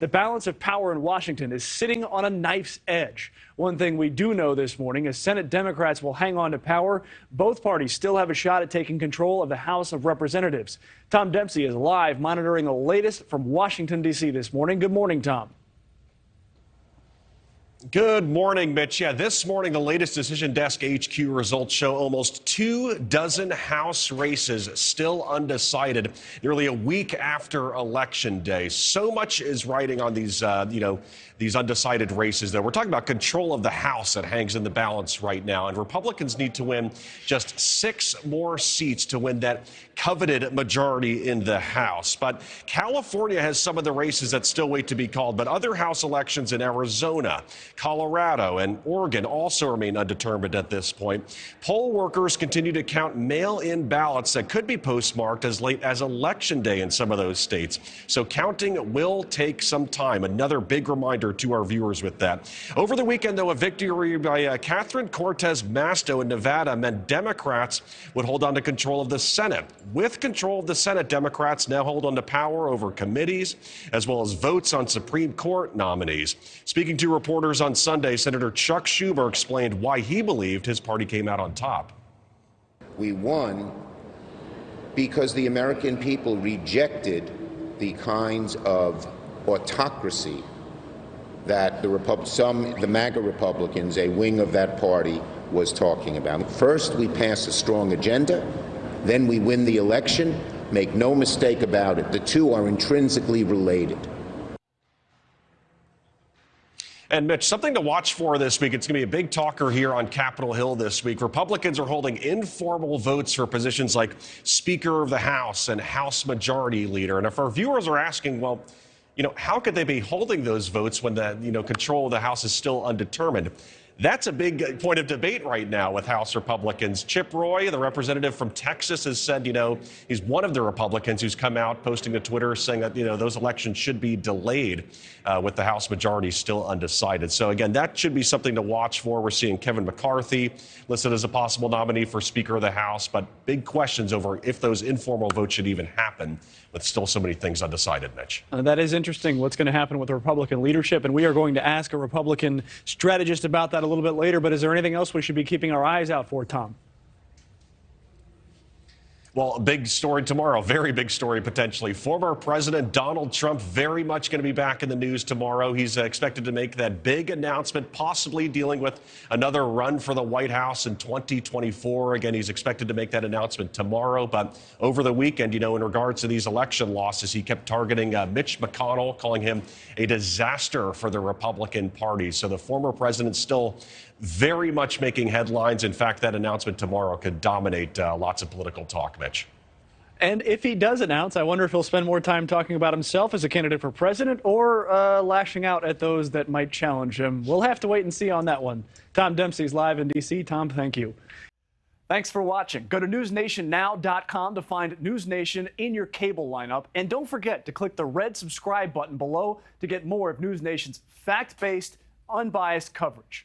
The balance of power in Washington is sitting on a knife's edge. One thing we do know this morning is Senate Democrats will hang on to power. Both parties still have a shot at taking control of the House of Representatives. Tom Dempsey is live monitoring the latest from Washington, D.C. this morning. Good morning, Tom. Good morning, Mitch. Yeah, this morning, the latest Decision Desk HQ results show almost 24 House races still undecided, nearly a week after Election Day. So much is riding on these, these undecided races, though. We're talking about control of the House that hangs in the balance right now, and Republicans need to win just 6 more seats to win that coveted majority in the House. But California has some of the races that still wait to be called, but other House elections in Arizona, Colorado, and Oregon also remain undetermined at this point. Poll workers continue to count mail-in ballots that could be postmarked as late as Election Day in some of those states. So counting will take some time. Another big reminder to our viewers with that. Over the weekend, though, a victory by Catherine Cortez Masto in Nevada meant Democrats would hold on to control of the Senate. With control of the Senate, Democrats now hold on to power over committees as well as votes on Supreme Court nominees. Speaking to reporters on Sunday, Senator Chuck Schumer explained why he believed his party came out on top. We won because the American people rejected the kinds of autocracy that the MAGA Republicans, a wing of that party, was talking about. First, we pass a strong agenda, then we win the election. Make no mistake about it, the two are intrinsically related. And Mitch, something to watch for this week. It's going to be a big talker here on Capitol Hill this week. Republicans are holding informal votes for positions like Speaker of the House and House Majority Leader. And if our viewers are asking, well, how could they be holding those votes when the, control of the House is still undetermined? That's a big point of debate right now with House Republicans. Chip Roy, the representative from Texas, has said, he's one of the Republicans who's come out posting to Twitter saying that, those elections should be delayed with the House majority still undecided. So, again, that should be something to watch for. We're seeing Kevin McCarthy listed as a possible nominee for Speaker of the House, but big questions over if those informal votes should even happen with still so many things undecided, Mitch. That is interesting, what's going to happen with the Republican leadership, and we are going to ask a Republican strategist about that a little bit later. But is there anything else we should be keeping our eyes out for, Tom? Well, a big story tomorrow, very big story potentially. Former President Donald Trump very much going to be back in the news tomorrow. He's expected to make that big announcement, possibly dealing with another run for the White House in 2024. Again, he's expected to make that announcement tomorrow. But over the weekend, in regards to these election losses, he kept targeting Mitch McConnell, calling him a disaster for the Republican Party. So the former president still very much making headlines. In fact, that announcement tomorrow could dominate lots of political talk, Mitch. And if he does announce, I wonder if he'll spend more time talking about himself as a candidate for president or lashing out at those that might challenge him. We'll have to wait and see on that one. Tom Dempsey's live in D.C. Tom, thank you. Thanks for watching. Go to newsnationnow.com to find NewsNation in your cable lineup. And don't forget to click the red subscribe button below to get more of NewsNation's fact-based, unbiased coverage.